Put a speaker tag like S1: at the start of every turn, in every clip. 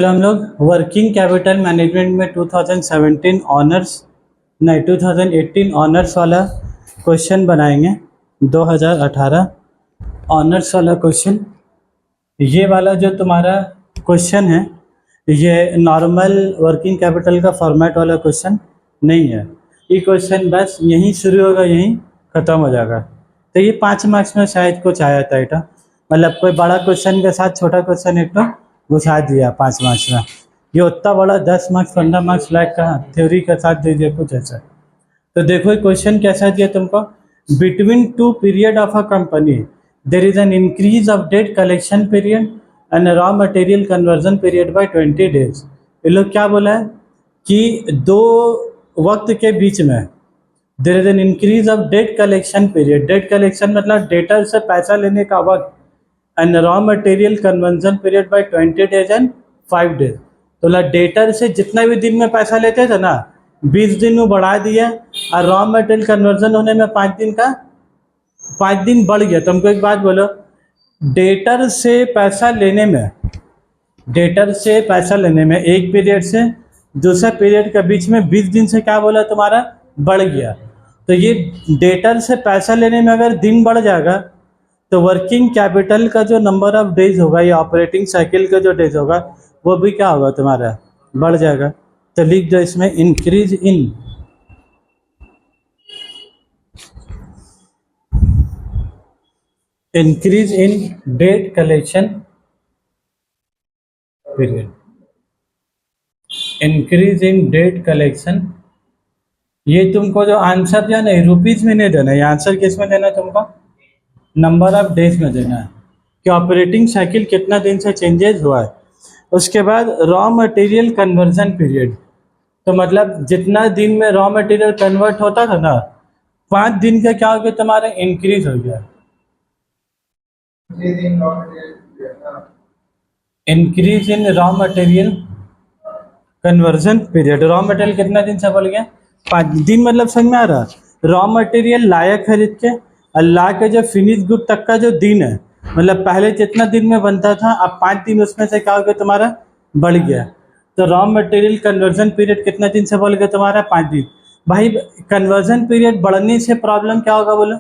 S1: हम लोग working capital management में 2017 ऑनर्स नहीं 2018 ऑनर्स वाला क्वेश्चन बनाएंगे। 2018 ऑनर्स वाला क्वेश्चन, ये वाला जो तुम्हारा क्वेश्चन है ये नॉर्मल वर्किंग कैपिटल का फॉर्मेट वाला क्वेश्चन नहीं है। ये क्वेश्चन बस यहीं शुरू होगा, यहीं ख़त्म हो जाएगा। तो ये 5 मार्क्स में शायद कुछ आया था बेटा, मतलब कोई बड़ा क्वेश्चन के साथ छोटा क्वेश्चन एक तो घुसा दिया 5 मार्क्स में। ये उतना बड़ा 10 मार्क्स 15 मार्क्स लाइक का थ्योरी के साथ दे दिया कुछ ऐसा। तो देखो क्वेश्चन कैसा दिया तुमको, between two period of a company there is an increase of debt collection period and raw material conversion period by 20 days. ये लोग क्या बोला है कि दो वक्त के बीच में there is an increase of debt collection period. Debt collection मतलब डेटर से पैसा लेने का वक्त, and raw material conversion period by 20 days and 5 days. तो डेटर से जितना भी दिन में पैसा लेते थे ना 20 दिन में बढ़ा दिया, और रॉ मटेरियल कन्वर्जन होने में 5 दिन बढ़ गया। तुमको एक बात बोलो, डेटर से पैसा लेने में एक पीरियड से दूसरा पीरियड के बीच में 20 दिन से क्या बोला तुम्हारा बढ़ गया। तो ये डेटर से पैसा लेने में अगर दिन बढ़ जाएगा तो वर्किंग कैपिटल का जो नंबर ऑफ डेज होगा या ऑपरेटिंग साइकिल का जो डेज होगा वो भी क्या होगा तुम्हारा बढ़ जाएगा। तो लिख दो इसमें increase in debt collection period. Increase in debt collection, ये तुमको जो आंसर दिया नहीं रुपीज में नहीं देना, ये आंसर किस में देना तुमको नंबर ऑफ डेज में देना है कि ऑपरेटिंग साइकिल कितना दिन से चेंजेस हुआ है। उसके बाद रॉ मटेरियल कन्वर्जन पीरियड, तो मतलब जितना दिन में रॉ मटेरियल कन्वर्ट होता था ना 5 दिन का क्या हो गया तुम्हारा इंक्रीज हो गया। Increase in raw material conversion period, raw material कितना दिन से बढ़ गया 5 दिन। मतलब समझ में आ रहा, रॉ मटेरियल लाया खरीद के अल्लाह के जो फिनिश गुड तक का जो दिन है, मतलब पहले जितना दिन में बनता था अब 5 दिन उसमें से क्या हो गया तुम्हारा बढ़ गया। तो रॉ मटेरियल कन्वर्जन पीरियड कितना दिन से बढ़ गया तुम्हारा 5 दिन। भाई कन्वर्जन पीरियड बढ़ने से प्रॉब्लम क्या होगा बोलो,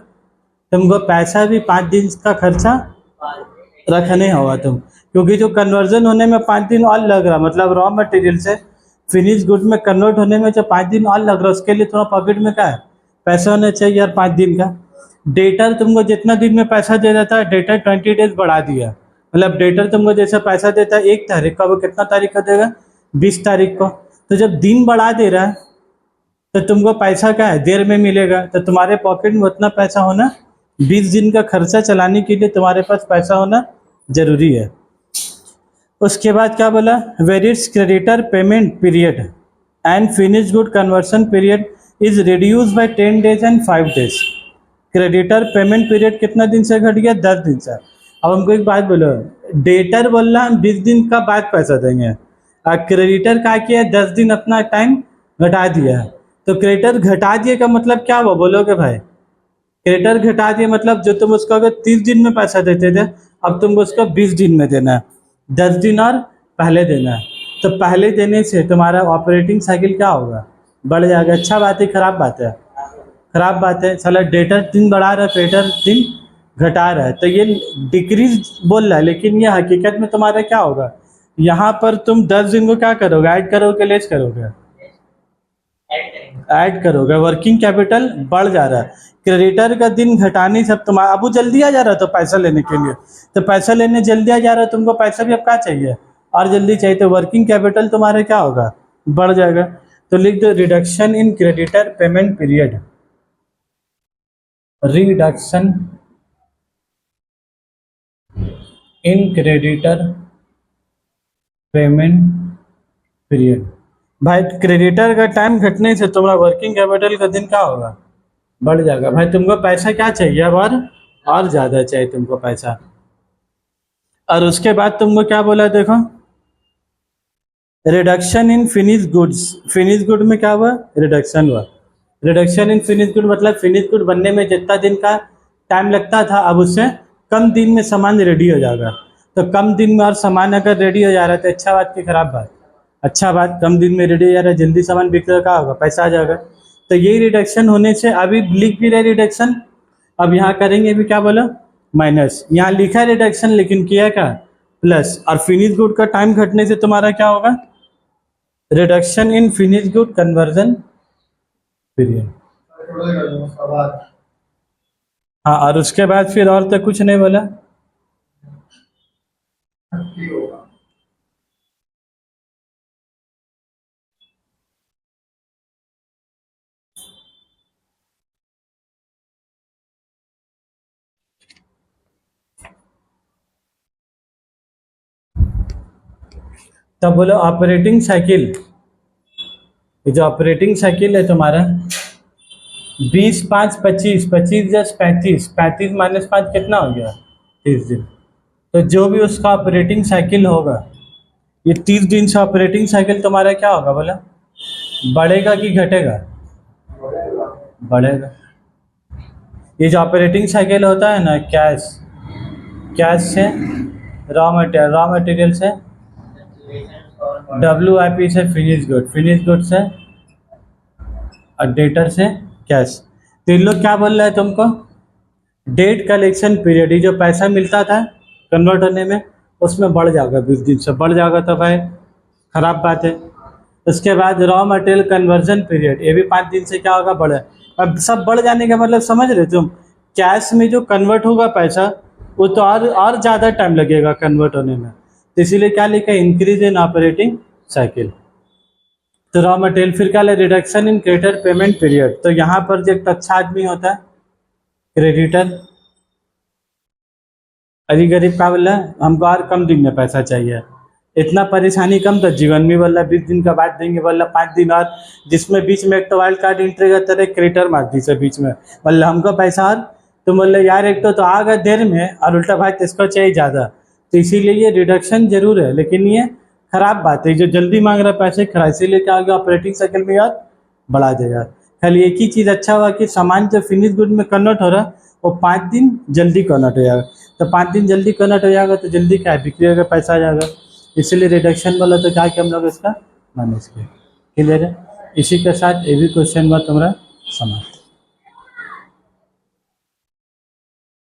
S1: तुमको पैसा भी 5 दिन का खर्चा रखने होगा तुम, क्योंकि जो कन्वर्जन होने में 5 दिन और लग रहा, मतलब रॉ मटेरियल से फिनिश गुड में कन्वर्ट होने में जो 5 दिन और लग रहा है उसके लिए थोड़ा पॉकेट में क्या है पैसा होना चाहिए यार 5 दिन का। डेटर तुमको जितना दिन में पैसा दे देता है डेटर 20 डेज बढ़ा दिया, मतलब डेटर तुमको जैसे पैसा देता है 1 तारीख का वो कितना तारीख को देगा 20 तारीख को। तो जब दिन बढ़ा दे रहा है तो तुमको पैसा क्या है देर में मिलेगा, तो तुम्हारे पॉकेट में उतना पैसा होना 20 दिन का खर्चा चलाने के लिए तुम्हारे पास पैसा होना जरूरी है। उसके बाद क्या बोला, various creditor payment period and finish good conversion period is reduce by 10 days and 5 days. Creditor payment period कितना दिन से घट गया 10 दिन से। अब हमको एक बात बोलो, डेटर बोल रहा हम 20 दिन का बाद पैसा देंगे, और क्रेडिटर क्या किया 10 दिन अपना टाइम घटा दिया है। तो क्रेडिटर घटा दिए का मतलब क्या हुआ बोलोगे भाई, क्रेडिटर घटा दिए मतलब जो तुम उसको अगर 30 दिन में पैसा देते थे अब तुम उसको 20 दिन में देना है, 10 दिन और पहले देना है। तो पहले देने से तुम्हारा ऑपरेटिंग साइकिल क्या होगा बढ़ जाएगा। अच्छा बात है खराब बात है, खराब बात है साला डेटर दिन बढ़ा रहा है क्रेडिटर दिन घटा रहा है, तो ये डिक्रीज बोल रहा है, लेकिन ये हकीकत में तुम्हारा क्या होगा यहाँ पर तुम 10 दिन को क्या करोगे ऐड करोगे लेस करोगे ऐड करोगे। वर्किंग कैपिटल बढ़ जा रहा है, क्रेडिटर का दिन घटाने से अब तुम्हारा अब जल्दी आ जा रहा है तो पैसा लेने के लिए, तो पैसा लेने जल्दी आ जा रहा है तुमको पैसा भी अब क्या चाहिए और जल्दी चाहिए, तो वर्किंग कैपिटल तुम्हारा क्या होगा बढ़ जाएगा। तो लिख दो reduction in creditor payment period, reduction in creditor payment period. भाई क्रेडिटर का टाइम घटने से तुम्हारा वर्किंग कैपिटल का दिन क्या होगा बढ़ जाएगा। भाई तुमको पैसा क्या चाहिए अब और ज़्यादा चाहिए तुमको पैसा। और उसके बाद तुमको क्या बोला देखो, reduction in finish goods, finish good में क्या हुआ रिडक्शन हुआ। रिडक्शन इन फिनिश गुड मतलब फिनिश गुड बनने में जितना दिन का टाइम लगता था अब उससे कम दिन में सामान रेडी हो जाएगा। तो कम दिन में और सामान अगर रेडी हो जा रहा है तो अच्छा बात की खराब बात? अच्छा बात, कम दिन में रेडी हो जा रहा है, जल्दी सामान बिक रहा है, क्या होगा? पैसा आ जाएगा। तो यही रिडक्शन होने से अभी लिख भी रहे रिडक्शन, अब यहाँ करेंगे भी क्या बोला, माइनस। यहाँ लिखा रिडक्शन लेकिन किया क्या, प्लस। और फिनिश गुड का टाइम घटने से तुम्हारा क्या होगा, reduction in finish good conversion period. हाँ, और उसके बाद फिर और तो कुछ नहीं बोला। तब बोलो ऑपरेटिंग साइकिल, ये जो ऑपरेटिंग साइकिल है तुम्हारा 20, 5, 25, 25 जस 35, 35 माइनस 5 कितना हो गया, 30 दिन। तो जो भी उसका ऑपरेटिंग साइकिल होगा, ये 30 दिन से ऑपरेटिंग साइकिल तुम्हारा क्या होगा बोला, बढ़ेगा कि घटेगा, बढ़ेगा। ये जो ऑपरेटिंग साइकिल होता है ना, कैश, कैश से रॉ मटेरियल से WIP से फिनिश गुड, फिनिश गुड से और डेटर से कैश। तो इन लोग क्या बोल रहे हैं तुमको, डेट कलेक्शन पीरियड, ये जो पैसा मिलता था कन्वर्ट होने में उसमें बढ़ जाएगा, 20 दिन से बढ़ जाएगा, तो भाई खराब बात है। उसके बाद रॉ मटेरियल कन्वर्जन पीरियड, ये भी 5 दिन से क्या होगा, बढ़े। अब सब बढ़ जाने का मतलब समझ रहे तुम, कैश में जो कन्वर्ट होगा पैसा वो तो और ज़्यादा टाइम लगेगा कन्वर्ट होने में, तो इसीलिए क्या लिखा है, इंक्रीज इन ऑपरेटिंग साइकिल। तो रॉ मटेरियल, फिर क्या है, reduction in creditor payment period. तो यहाँ पर जो एक अच्छा आदमी होता है क्रेडिटर, अरे गरीब का बोला हमको और कम दिन में पैसा चाहिए, इतना परेशानी कम, तो जीवन में बोला 20 दिन का बाद देंगे, बोला 5 दिन और, जिसमें बीच में एक तो वाइल्ड कार्ड एंट्री करते रहे क्रेडिटर मार दी से बीच में, बोला हमको पैसा और, तो बोले यार एक तो आ गया देर में और उल्टा भाई इसको चाहिए ज़्यादा। तो इसीलिए ये रिडक्शन जरूर है, लेकिन ये खराब बात है, जो जल्दी मांग रहा है पैसे खराब, इसीलिए क्या हो गया, ऑपरेटिंग साइकिल में यार बढ़ा देगा। खाली एक ही चीज़ अच्छा हुआ कि सामान जो फिनिश गुड में कन्वर्ट हो रहा है वो 5 दिन जल्दी कन्वर्ट हो जाएगा। तो 5 दिन जल्दी कन्वर्ट हो जाएगा तो जल्दी क्या है, बिक्री का पैसा आ जाएगा, इसीलिए रिडक्शन बोला। तो क्या कि हम लोग इसका मैनेज किया, क्लियर है। इसी के साथ ये भी क्वेश्चन हुआ तुम्हारा समाप्त।